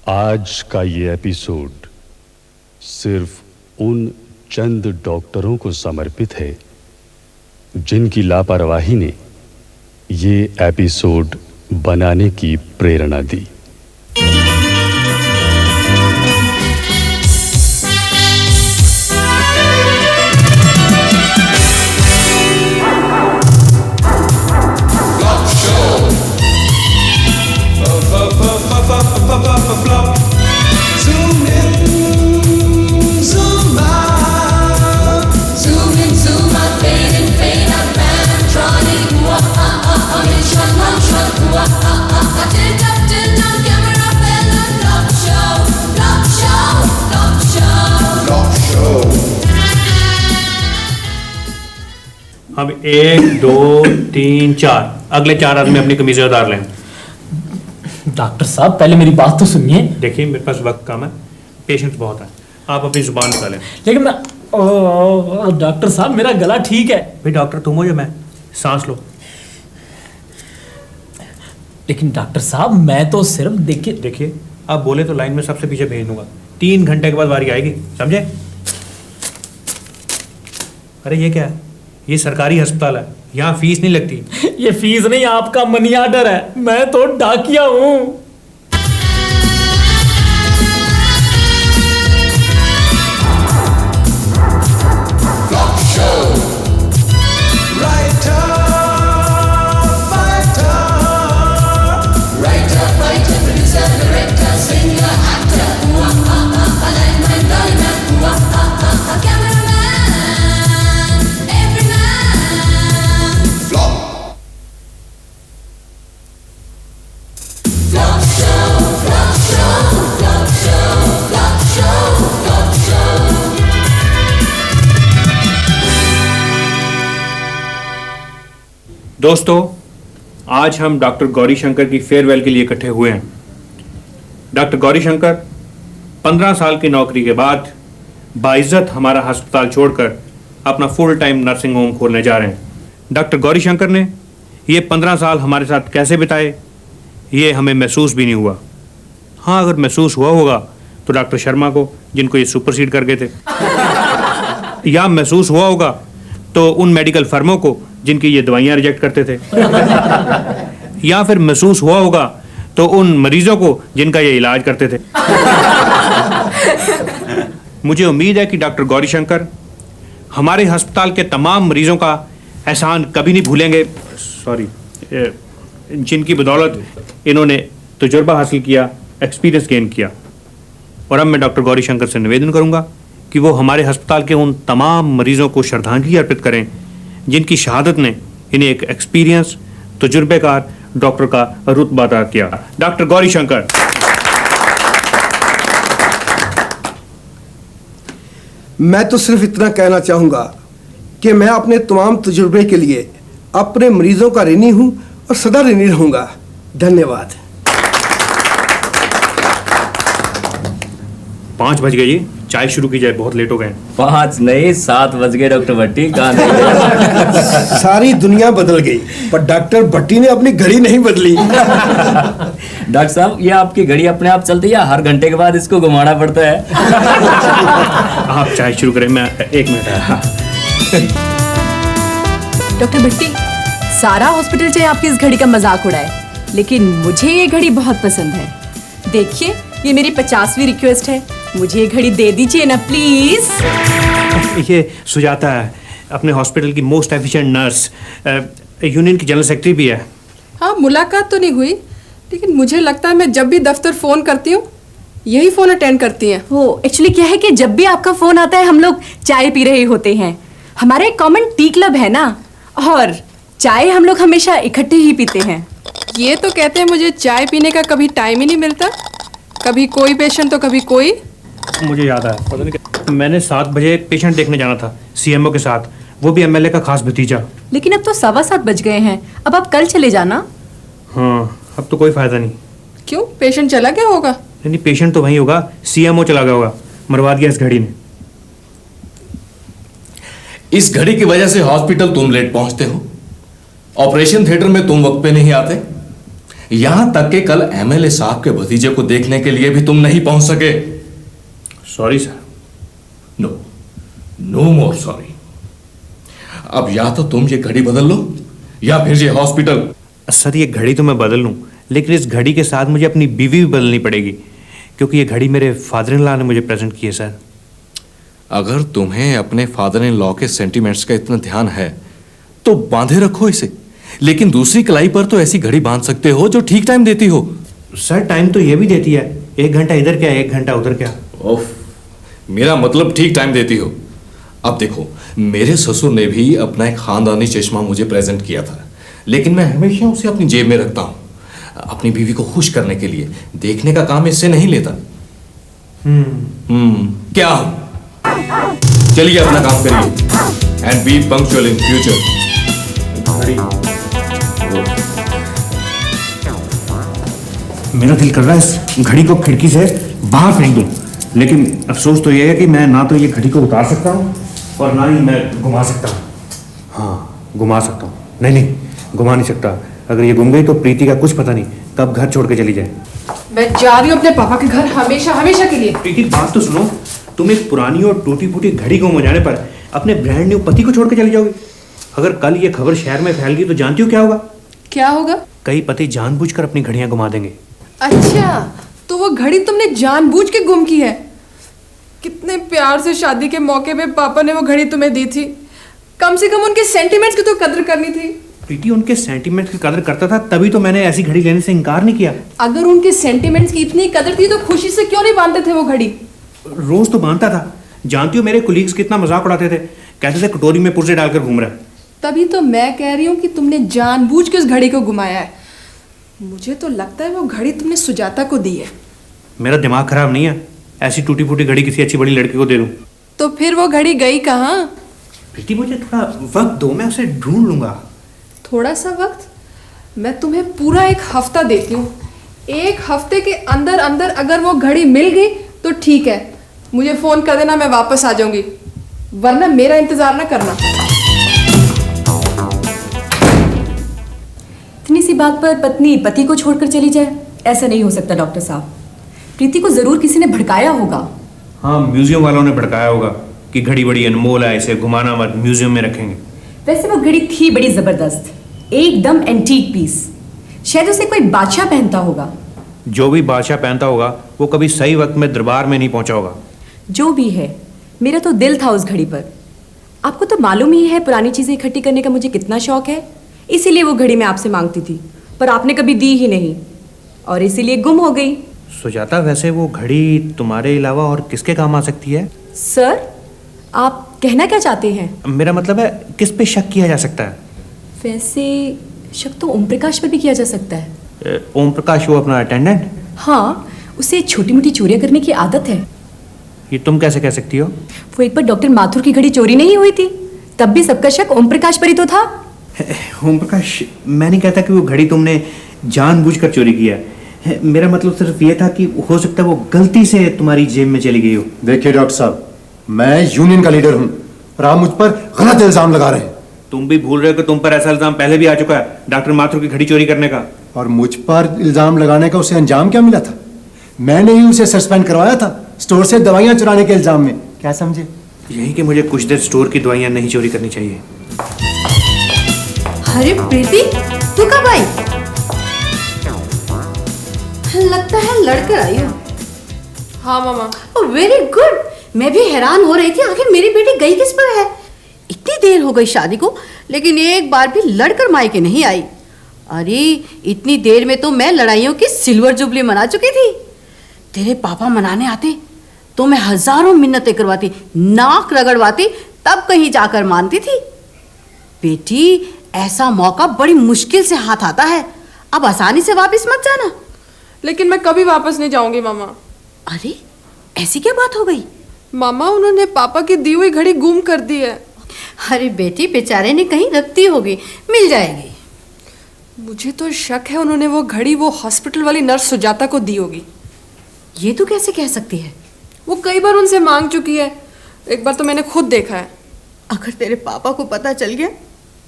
आज का ये एपिसोड सिर्फ उन चंद डॉक्टरों को समर्पित है जिनकी लापरवाही ने ये एपिसोड बनाने की प्रेरणा दी। हम 1 2 3 4 अगले 4 आदमी अपनी कमीजें उतार लें। डॉक्टर साहब पहले मेरी बात तो सुनिए। देखिए मेरे पास वक्त कम है, पेशेंट्स बहुत है, आप अपनी जुबान निकालें। लेकिन मैं डॉक्टर साहब मेरा गला ठीक है। भाई डॉक्टर तुम हो या मैं? सांस लो। लेकिन डॉक्टर साहब मैं तो सिर्फ देखिए आप बोले तो लाइन में सबसे पीछे भेज दूंगा, 3 घंटे के बाद बारी आएगी, समझे? अरे ये क्या है? ये सरकारी अस्पताल है, यहाँ फीस नहीं लगती। ये फीस नहीं, आपका मनी ऑर्डर है। मैं तो डाकिया हूँ। दोस्तों, आज हम डॉक्टर गौरी शंकर की फेयरवेल के लिए इकट्ठे हुए हैं। डॉक्टर गौरी शंकर 15 साल की नौकरी के बाद बाइज्जत हमारा अस्पताल छोड़कर अपना फुल टाइम नर्सिंग होम खोलने जा रहे हैं। डॉक्टर गौरी शंकर ने ये 15 साल हमारे साथ कैसे बिताए ये हमें महसूस भी नहीं हुआ। हाँ, अगर महसूस हुआ होगा तो डॉक्टर शर्मा को, जिनको ये सुपरसीड कर गए थे, या महसूस हुआ होगा तो उन मेडिकल फर्मों को जिनकी ये दवाइयाँ रिजेक्ट करते थे, या फिर महसूस हुआ होगा तो उन मरीजों को जिनका ये इलाज करते थे। मुझे उम्मीद है कि डॉक्टर गौरी शंकर हमारे अस्पताल के तमाम मरीजों का एहसान कभी नहीं भूलेंगे, जिनकी बदौलत इन्होंने तजुर्बा हासिल किया, एक्सपीरियंस गेन किया। और अब मैं डॉक्टर गौरी शंकर से निवेदन करूंगा कि वो हमारे अस्पताल के उन तमाम मरीजों को श्रद्धांजलि अर्पित करें जिनकी शहादत ने इन्हें एक एक्सपीरियंस तजुर्बेकार डॉक्टर का रुतबा अता किया। डॉक्टर गौरी शंकर। मैं तो सिर्फ इतना कहना चाहूँगा कि मैं अपने तमाम तजुर्बे के लिए अपने मरीजों का ऋणी हूँ और सदा ऋणी रहूँगा। धन्यवाद। 5 बज गए जी, चाय शुरू की जाए, बहुत लेट हो गए। 5 नहीं 7 बज गए डॉक्टर भट्टी। कहाँ नहीं? सारी दुनिया बदल गई पर डॉक्टर भट्टी ने अपनी घड़ी नहीं बदली। डॉक्टर साहब, ये आपकी घड़ी अपने आप चलती है या हर घंटे के बाद इसको घुमाना पड़ता है? आप चाय शुरू करें, मैं 1 मिनट। डॉक्टर भट्टी, सारा हॉस्पिटल चाहे आपकी इस घड़ी का मजाक उड़ाए, लेकिन मुझे ये घड़ी बहुत पसंद है। देखिए, ये मेरी 50वीं रिक्वेस्ट है, मुझे ये घड़ी दे दीजिए ना प्लीज। ये सुजाता है, अपने हॉस्पिटल की मोस्ट एफिशिएंट नर्स, यूनियन की जनरल सेक्रेटरी भी है। हाँ, मुलाकात तो नहीं हुई, लेकिन मुझे लगता है मैं जब भी दफ्तर फोन करती हूँ यही फोन अटेंड करती हैं। वो एक्चुअली क्या है कि जब भी आपका फोन आता है हम लोग चाय पी रहे होते हैं। हमारा एक कॉमन टी क्लब है ना, और चाय हम लोग हमेशा इकट्ठे ही पीते हैं। ये तो कहते हैं मुझे चाय पीने का कभी टाइम ही नहीं मिलता, कभी कोई पेशेंट तो कभी कोई। मुझे याद आया, पता नहीं मैंने 7 बजे एक पेशेंट देखने जाना था सीएमओ के साथ, वो भी एमएलए का खास भतीजा। लेकिन अब तो 7:15 बज गए हैं, अब आप कल चले जाना। हाँ, अब तो कोई फायदा नहीं। क्यों, पेशेंट चला गया होगा? नहीं, पेशेंट तो वहीं होगा, सीएमओ चला गया होगा, मरवा दिया इस घड़ी ने। इस घड़ी की वजह से हॉस्पिटल तुम लेट पहुंचते हो, ऑपरेशन थिएटर में तुम वक्त पे नहीं आते, यहां तक कि कल एमएलए साहब के भतीजे को देखने के लिए भी तुम नहीं पहुंच सके। Sorry sir. No, no more sorry. अब या तो तुम ये घड़ी बदल लो या फिर ये हॉस्पिटल। सर ये घड़ी तो मैं बदल लूँ, लेकिन इस घड़ी के साथ मुझे अपनी बीवी भी बदलनी पड़ेगी, क्योंकि ये घड़ी मेरे फादर इन लॉ ने मुझे प्रेजेंट की है सर। अगर तुम्हें अपने फादर इन लॉ के सेंटिमेंट्स का इतना ध्यान है तो बांधे रखो इसे, लेकिन दूसरी कलाई पर तो ऐसी घड़ी बांध सकते हो जो ठीक टाइम देती हो। सर टाइम तो ये भी देती है, 1 घंटा इधर क्या 1 घंटा उधर क्या। ओफ, मेरा मतलब ठीक टाइम देती हो। अब देखो, मेरे ससुर ने भी अपना एक खानदानी चश्मा मुझे प्रेजेंट किया था, लेकिन मैं हमेशा उसे अपनी जेब में रखता हूँ, अपनी बीवी को खुश करने के लिए। देखने का काम इससे नहीं लेता। क्या हो? चलिए अपना काम करिए and B punctual in future. मेरा दिल कर रहा है इस घड़ी को खिड़की से बाहर फेंक दूं, लेकिन अफसोस तो ये है कि मैं ना तो ये घड़ी को उतार सकता हूँ और ना ही मैं घुमा सकता हूँ। हाँ, घुमा सकता हूँ, नहीं घुमा नहीं सकता। अगर ये घूम गई तो प्रीति का कुछ पता नहीं कब घर छोड़ के चली जाए। मैं जा रही हूँ अपने पापा के घर हमेशा हमेशा के लिए। प्रीति बात तो सुनो, तुम एक पुरानी और टूटी फूटी घड़ी गुम हो जाने पर अपने ब्रांड न्यू पति को छोड़ के चली जाओगे। अगर कल ये खबर शहर में फैल गई तो जानती हो क्या होगा? क्या होगा? कई पति जानबूझकर अपनी घड़ियां घुमा देंगे। अच्छा, तो वो घड़ी तुमने जानबूझ के गुम की है? कितने प्यार से शादी के मौके पे पापा ने वो घड़ी तुम्हें दी थी। कम से कम उनके सेंटिमेंट्स की तो कदर करनी थी। प्रीति उनके सेंटिमेंट्स की कदर करता था, तभी तो मैंने ऐसी घड़ी लेने से इनकार नहीं किया। अगर उनके सेंटिमेंट्स की इतनी कदर थी तो खुशी से क्यों नहीं बांधते थे वो घड़ी? रोज तो बांधता था। जानती हो मेरे कुलीग्स कितना मजाक उड़ाते थे, कहते थे कटोरी में पुर्जे डालकर घूम रहा है। तभी तो मैं कह रही हूँ कि तुमने जानबूझ के उस घड़ी को घुमाया है। मुझे तो लगता है वो घड़ी तुमने सुजाता को दी है। मेरा दिमाग खराब नहीं है, ऐसी टूटी फूटी घड़ी किसी अच्छी बड़ी लड़की को दे दूं। तो फिर वो घड़ी गई कहाँ? प्रीति मुझे थोड़ा वक्त दो, मैं उसे ढूंढ लूंगा। थोड़ा सा वक्त? मैं तुम्हें पूरा 1 हफ्ता देती हूँ। 1 हफ्ते के अंदर अंदर अगर वो घड़ी मिल गई तो ठीक है, मुझे फोन कर देना, मैं वापस आ जाऊंगी, वरना मेरा इंतजार ना करना। इतनी सी बात पर पत्नी पति को छोड़कर चली जाए, ऐसा नहीं हो सकता डॉक्टर साहब। प्रीति को जरूर किसी ने भड़काया होगा। हाँ, म्यूजियम वालों ने भड़काया होगा कि घड़ी बड़ी अनमोल है, इसे घुमाना मत, म्यूजियम में रखेंगे। वैसे वो घड़ी थी बड़ी जबरदस्त, एकदम एंटीक पीस। शायद उसे कोई बादशाह पहनता होगा। जो भी बादशाह पहनता होगा वो कभी सही वक्त में दरबार में नहीं पहुंचा होगा। जो भी है, मेरा तो दिल था उस घड़ी पर। आपको तो मालूम ही है पुरानी चीजें इकट्ठी करने का मुझे कितना शौक है, इसीलिए वो घड़ी मैं आपसे मांगती थी, पर आपने कभी दी ही नहीं और इसीलिए गुम हो गई। सुजाता, वैसे वो घड़ी तुम्हारे अलावा और किसके काम आ सकती है? सर, आप कहना क्या चाहते हैं? मेरा मतलब है किस पे शक किया जा सकता है? वैसे शक तो ओम प्रकाश पर भी किया जा सकता है। ओम प्रकाश, वो अपना अटेंडेंट? हाँ, उसे छोटी मोटी चोरियां करने की आदत है। ये तुम कैसे कह सकती हो? वो एक बार डॉक्टर माथुर की घड़ी चोरी नहीं हुई थी, तब भी सबका शक ओम प्रकाश पर ही तो था। ओम प्रकाश, मैं नहीं कहता कि वो घड़ी तुमने जानबूझकर चोरी किया है। मेरा मतलब सिर्फ ये था कि हो सकता है वो गलती से तुम्हारी जेब में चली गई हो। देखिए डॉक्टर साहब, मैं यूनियन का लीडर हूँ और आप मुझ पर गलत इल्जाम लगा रहे हैं। तुम भी भूल रहे हो कि तुम पर ऐसा इल्जाम पहले भी आ चुका है, डॉक्टर माथुर की घड़ी चोरी करने का। और मुझ पर इल्जाम लगाने का उसे अंजाम क्या मिला था? मैंने ही उसे सस्पेंड करवाया था स्टोर से दवाइयाँ चुराने के इल्जाम में। क्या समझे? यही कि मुझे कुछ देर स्टोर की दवाइयाँ नहीं चोरी करनी चाहिए। अरे प्रीति, तू कब आई? लगता है लड़कर आई हो। हाँ मामा। Very good. मैं भी हैरान हो रही थी, आखिर मेरी बेटी गई किस पर है। इतनी देर हो गई शादी को, लेकिन एक बार भी लड़कर मायके नहीं आई। अरे इतनी देर में तो मैं लड़ाइयों की सिल्वर जुबली मना चुकी थी। तेरे पापा मनाने आते तो मैं हजारों मिन्नतें करवाती, नाक रगड़वाती, तब कहीं जाकर मानती थी। बेटी, ऐसा मौका बड़ी मुश्किल से हाथ आता है, अब आसानी से वापस मत जाना। लेकिन मैं कभी वापस नहीं जाऊंगी मामा। अरे ऐसी क्या बात हो गई? मामा, उन्होंने पापा की दी हुई घड़ी गुम कर दी है। अरे बेटी, बेचारे ने कहीं रख दी होगी, मिल जाएगी। मुझे तो शक है उन्होंने वो घड़ी वो हॉस्पिटल वाली नर्स सुजाता को दी होगी। ये तो कैसे कह सकती है? वो कई बार उनसे मांग चुकी है, एक बार तो मैंने खुद देखा है। अगर तेरे पापा को पता चल गया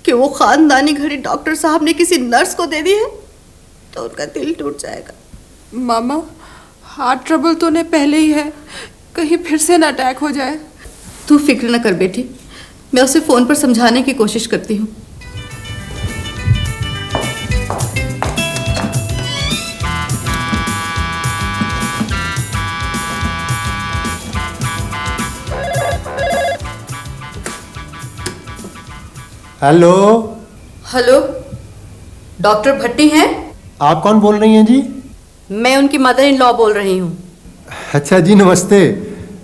कि वो खानदानी घड़ी डॉक्टर साहब ने किसी नर्स को दे दी है, तो उनका दिल टूट जाएगा। मामा, हार्ट ट्रबल तो उन्हें पहले ही है, कहीं फिर से ना अटैक हो जाए। तू फिक्र न कर बेटी, मैं उसे फोन पर समझाने की कोशिश करती हूँ। हेलो। हेलो, डॉक्टर भट्टी हैं? आप कौन बोल रही हैं जी? मैं उनकी मदर इन लॉ बोल रही हूँ। अच्छा जी, नमस्ते।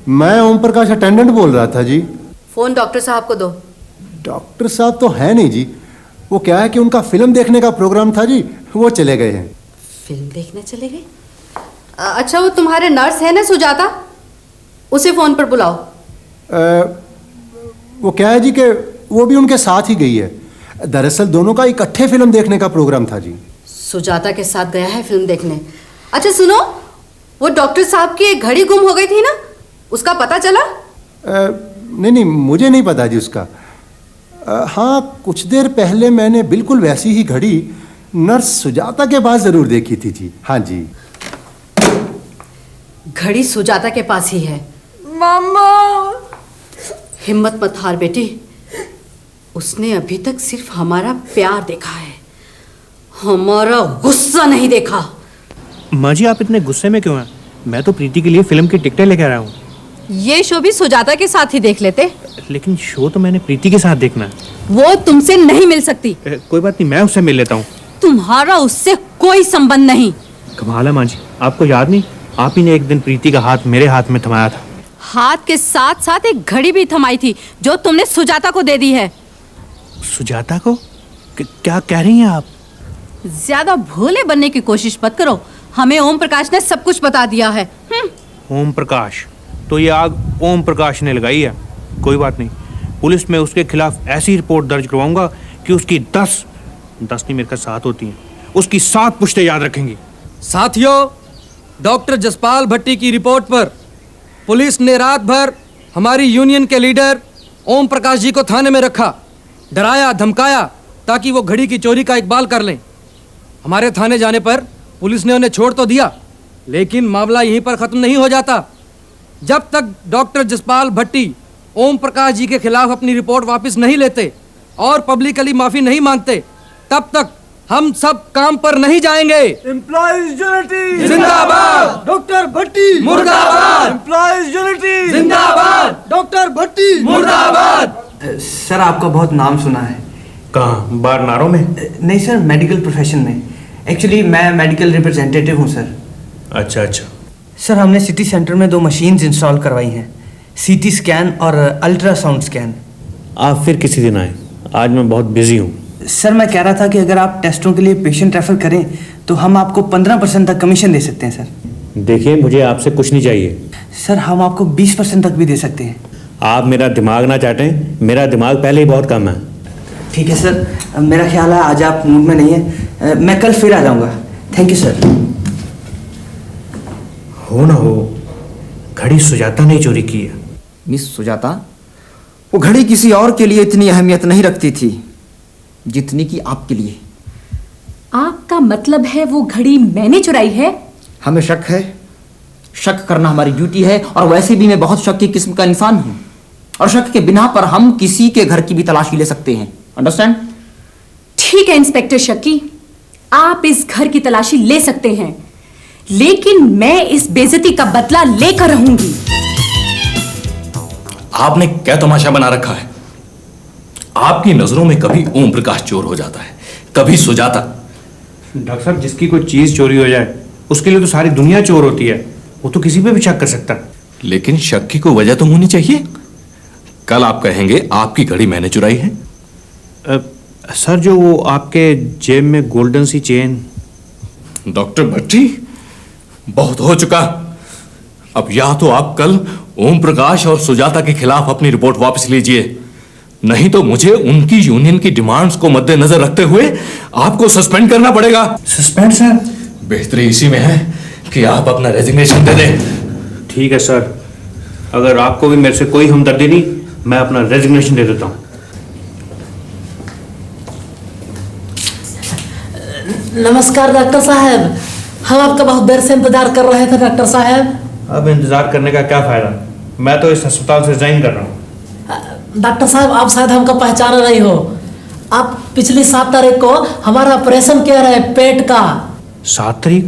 मैं ओम प्रकाश अटेंडेंट बोल रहा था जी। फोन डॉक्टर साहब को दो। डॉक्टर साहब तो है नहीं जी, वो क्या है कि उनका फिल्म देखने का प्रोग्राम था जी, वो चले गए हैं। फिल्म देखने चले गए? अच्छा, वो तुम्हारे नर्स है ना सुजाता, उसे फोन पर बुलाओ। वो क्या है जी कि वो भी उनके साथ ही गई है। दरअसल दोनों का इकट्ठे फिल्म देखने का प्रोग्राम था जी। सुजाता के साथ गया है फिल्म देखने। अच्छा सुनो, वो डॉक्टर साहब की एक घड़ी गुम हो गई थी ना, उसका पता चला? नहीं, मुझे नहीं पता जी उसका। हाँ, कुछ देर पहले मैंने बिल्कुल वैसी ही घड़ी नर्स सुजाता के पास जरूर देखी थी जी। हाँ जी, घड़ी सुजाता के पास ही है। मामा, हिम्मत मत हार बेटी, उसने अभी तक सिर्फ हमारा प्यार देखा है, हमारा गुस्सा नहीं देखा। माँ जी, आप इतने गुस्से में क्यों हैं? मैं तो प्रीति के लिए फिल्म की टिकटें लेकर आया हूँ। ये शो भी सुजाता के साथ ही देख लेते। लेकिन शो तो मैंने प्रीति के साथ देखना है। वो तुमसे नहीं मिल सकती। कोई बात नहीं, मैं उससे मिल लेता हूँ। तुम्हारा उससे कोई संबंध नहीं। कमाल है माँ जी, आपको याद नहीं, आप ही ने एक दिन प्रीति का हाथ मेरे हाथ में थमाया था। हाथ के साथ साथ एक घड़ी भी थमाई थी जो तुमने सुजाता को दे दी है। सुजाता को? क्या कह रही हैं आप? ज्यादा भोले बनने की कोशिश मत करो, हमें ओम प्रकाश ने सब कुछ बता दिया है। ओम प्रकाश? तो ये आग ओम प्रकाश ने लगाई है। कोई बात नहीं, पुलिस में उसके खिलाफ ऐसी रिपोर्ट दर्ज करवाऊंगा कि उसकी 10 नहीं मेरे साथ होती हैं, उसकी 7 पुश्तें याद रखेंगी। साथियों, डॉक्टर जसपाल भट्टी की रिपोर्ट पर पुलिस ने रात भर हमारी यूनियन के लीडर ओम प्रकाश जी को थाने में रखा, डराया धमकाया ताकि वो घड़ी की चोरी का इकबाल कर लें। हमारे थाने जाने पर पुलिस ने उन्हें छोड़ तो दिया, लेकिन मामला यहीं पर खत्म नहीं हो जाता। जब तक डॉक्टर जसपाल भट्टी ओम प्रकाश जी के खिलाफ अपनी रिपोर्ट वापस नहीं लेते और पब्लिकली माफी नहीं मांगते, तब तक हम सब काम पर नहीं जाएंगे। एम्प्लॉइज यूनिटी जिंदाबाद। डॉक्टर भट्टी मुर्दाबाद। एम्प्लॉइज यूनिटी जिंदाबाद। डॉक्टर भट्टी मुर्दाबाद। सर, आपका बहुत नाम सुना है। कहाँ? बार नारों में? नहीं सर, मेडिकल प्रोफेशन में। एक्चुअली मैं मेडिकल रिप्रेजेंटेटिव हूँ सर। अच्छा। सर, हमने सिटी सेंटर में 2 मशीन्स इंस्टॉल करवाई हैं, सीटी स्कैन और अल्ट्रासाउंड स्कैन। आप फिर किसी दिन आए, आज मैं बहुत बिजी हूँ। सर, मैं कह रहा था कि अगर आप टेस्टों के लिए पेशेंट रेफर करें तो हम आपको 15% तक कमीशन दे सकते हैं सर। देखिए, मुझे आपसे कुछ नहीं चाहिए। सर, हम आपको 20% तक भी दे सकते हैं। आप मेरा दिमाग ना चाटें, मेरा दिमाग पहले ही बहुत कम है। ठीक है सर, मेरा ख्याल है आज आप मूड में नहीं है, मैं कल फिर आ जाऊँगा। Thank you sir. हो ना हो, घड़ी सुजाता ने चोरी की है। मिस सुजाता, वो घड़ी किसी और के लिए इतनी अहमियत नहीं रखती थी जितनी कि आपके लिए। आपका मतलब है वो घड़ी मैंने चुराई है? हमें शक है, शक करना हमारी ड्यूटी है, और वैसे भी मैं बहुत शक की किस्म का इंसान हूं, और शक के बिना पर हम किसी के घर की भी तलाशी ले सकते हैं। अंडरस्टैंड? ठीक है इंस्पेक्टर शक्की, आप इस घर की तलाशी ले सकते हैं, लेकिन मैं इस बेइज्जती का बदला लेकर रहूंगी। आपने क्या तमाशा बना रखा है? आपकी नजरों में कभी ओम प्रकाश चोर हो जाता है, कभी सुजाता। डॉक्टर साहब, जिसकी कोई चीज चोरी हो जाए उसके लिए तो सारी दुनिया चोर होती है, वो तो किसी पे भी शक कर सकता है। लेकिन शक की कोई वजह तो होनी चाहिए। कल आप कहेंगे आपकी घड़ी मैंने चुराई है। सर, जो वो आपके जेब में गोल्डन सी चेन। डॉक्टर भट्टी, बहुत हो चुका। अब या तो आप कल ओम प्रकाश और सुजाता के खिलाफ अपनी रिपोर्ट वापस लीजिए, नहीं तो मुझे उनकी यूनियन की डिमांड्स को मद्देनजर रखते हुए आपको सस्पेंड करना पड़ेगा। Suspend sir? बेहतरी इसी में है कि आप अपना रेजिग्नेशन दे दें। ठीक है सर, अगर आपको भी मेरे से कोई हमदर्दी नहीं, मैं अपना रेजिग्नेशन दे देता हूं। नमस्कार डॉक्टर साहब, हम आपका बहुत देर से इंतजार कर रहे थे डॉक्टर साहब। अब इंतजार करने का क्या फायदा, मैं तो इस अस्पताल से रिजाइन कर रहा हूँ। डॉक्टर साहब, आप शायद हमको पहचान नहीं हो। आप पिछली 7 तारीख को हमारा ऑपरेशन किया रहे पेट का। 7 तारीख?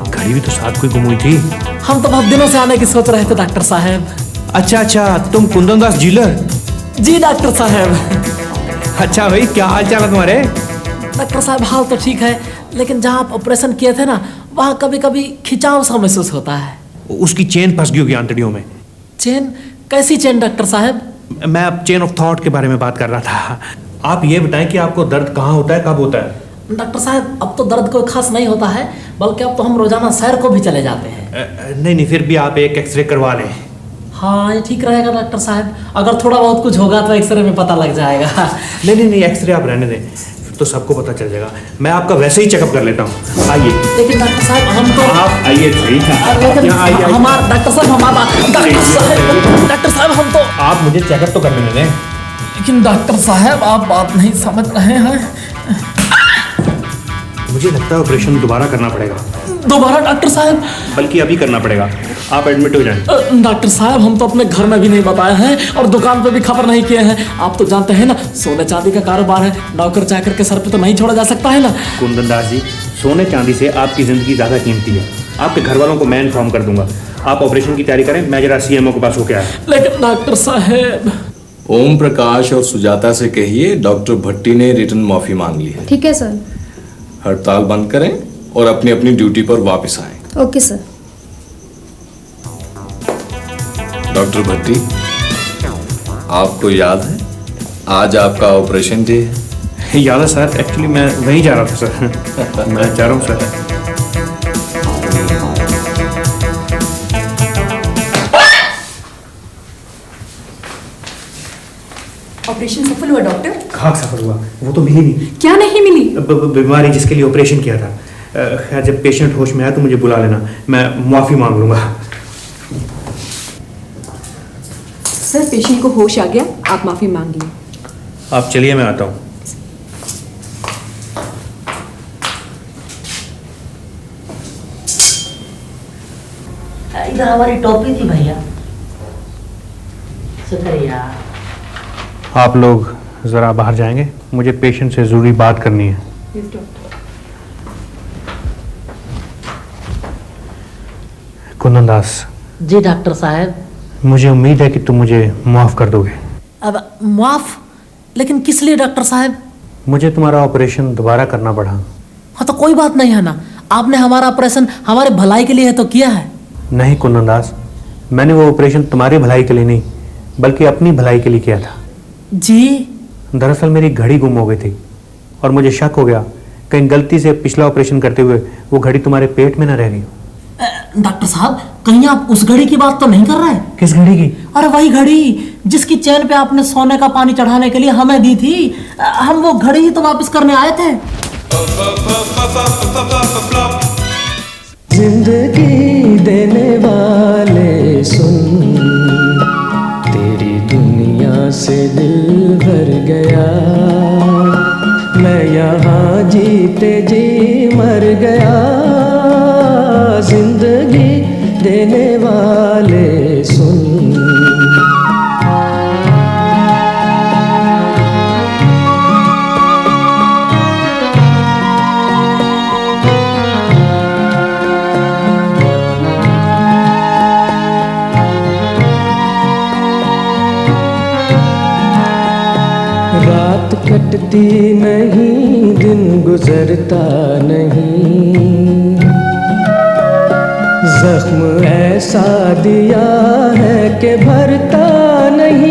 घड़ी भी तो 7 को ही गुम हुई थी। हम तो बहुत दिनों से आने की सोच रहे थे डॉक्टर साहब। अच्छा, तुम कुंदन दास जीलर? जी डॉक्टर साहब। अच्छा भाई, क्या हाल चाल है तुम्हारे? डॉक्टर साहब, हाल तो ठीक है, लेकिन जहाँ आप ऑपरेशन किए थे ना, वहाँ कभी कभी खिंचाव सा महसूस होता है। उसकी चेन फंस गई होगी आंतड़ियों में। चेन? कैसी चेन डॉक्टर साहब? मैं अब चेन ऑफ थॉट के बारे में बात कर रहा था। आप ये बताएं कि आपको दर्द कहाँ होता है, कब होता है? डॉक्टर साहब, अब तो दर्द कोई खास नहीं होता है, बल्कि अब तो हम रोजाना सैर को भी चले जाते हैं। नहीं, फिर भी आप एक एक्सरे करवा लें। हाँ, ये ठीक रहेगा डॉक्टर साहब। अगर थोड़ा बहुत कुछ होगा तो एक्सरे में पता लग जाएगा। नहीं, एक्सरे आप रहने दें, फिर तो सबको पता चल जाएगा। मैं आपका वैसे ही चेकअप कर लेता हूँ। आइए। लेकिन डॉक्टर साहब, हम तो आप आइए सही था। डॉक्टर साहब, हम तो आप मुझे चेकअप तो कर लेने दें। लेकिन डॉक्टर साहब, आप बात नहीं समझ रहे हैं। मुझे लगता है ऑपरेशन दोबारा करना पड़ेगा। दोबारा डॉक्टर साहब? बल्कि अभी करना पड़ेगा। आप एडमिट हो जाएं। डॉक्टर साहब, हम तो अपने घर में भी नहीं बताए हैं और दुकान पे भी खबर नहीं किए हैं। आप तो जानते हैं ना, सोने चांदी का कारोबार है, नौकर चाकर के सर पे तो नहीं छोड़ा जा सकता है ना। कुंदन दास जी, सोने चांदी से आपकी जिंदगी ज्यादा कीमती है। आपके घर वालों को मैं इन्फॉर्म कर दूंगा। आप ऑपरेशन की तैयारी करें, मैं जरा सीएमओ के पास होके आया। लेकिन डॉक्टर साहब। ओम प्रकाश और सुजाता से कहिए डॉक्टर भट्टी ने रिटर्न माफी मांग ली है। ठीक है सर। हड़ताल बंद करें और अपनी अपनी ड्यूटी पर वापस आएं। Okay sir. डॉक्टर भट्टी, आपको याद है आज आपका ऑपरेशन डे है? याद है सर, एक्चुअली मैं वहीं जा रहा था सर। मैं जा रहा हूँ सर। ऑपरेशन सफल हुआ डॉक्टर? कहाँ सफल हुआ? वो तो मिली नहीं। क्या नहीं मिली? बीमारी जिसके लिए ऑपरेशन किया था। खैर, जब पेशेंट होश में आया तो मुझे बुला लेना, मैं माफी मांग लूंगा। सर, पेशेंट को होश आ गया, आप माफी मांग लीजिए। आप चलिए, मैं आता हूँ। इधर हमारी टोपी थी भैया। शुक्रिया। आप लोग जरा बाहर जाएंगे, मुझे पेशेंट से जरूरी बात करनी है। कुंदन दास। जी डॉक्टर साहब। मुझे उम्मीद है कि तुम मुझे माफ कर दोगे। अब माफ? लेकिन किस लिए डॉक्टर साहब? मुझे तुम्हारा ऑपरेशन दोबारा करना पड़ा। हाँ, तो कोई बात नहीं है ना, आपने हमारा ऑपरेशन हमारे भलाई के लिए है तो किया है। नहीं कुंदन दास, मैंने वो ऑपरेशन तुम्हारी भलाई के लिए नहीं, बल्कि अपनी भलाई के लिए किया था। जी? दरअसल मेरी घड़ी गुम हो गई थी और मुझे शक हो गया कहीं गलती से पिछला ऑपरेशन करते हुए वो घड़ी तुम्हारे पेट में न रह गई। डॉक्टर साहब, कहीं आप उस घड़ी की बात तो नहीं कर रहे? किस घड़ी की? अरे वही घड़ी जिसकी चैन पे आपने सोने का पानी चढ़ाने के लिए हमें दी थी। हम वो घड़ी ही तो वापस करने आए थे। जिंदगी देने वाले सुन, तेरी दुनिया से दिल भर गया। मैं यहाँ जीते जी मर गया। जिंदगी देने वाले सुन। रात कटती नहीं, दिन गुजरता नहीं। जख्म ऐसा दिया है कि भरता नहीं।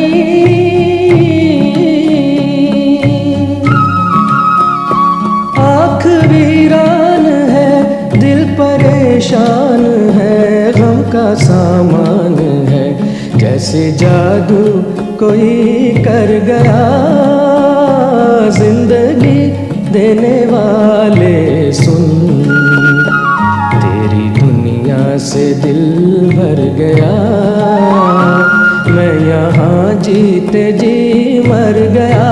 आँख वीरान है, दिल परेशान है, गम का सामान है। कैसे जादू कोई कर गया। जिंदगी देने वाले सुन, तेरी दुनिया से दिल भर गया। मैं यहाँ जीते जी मर गया।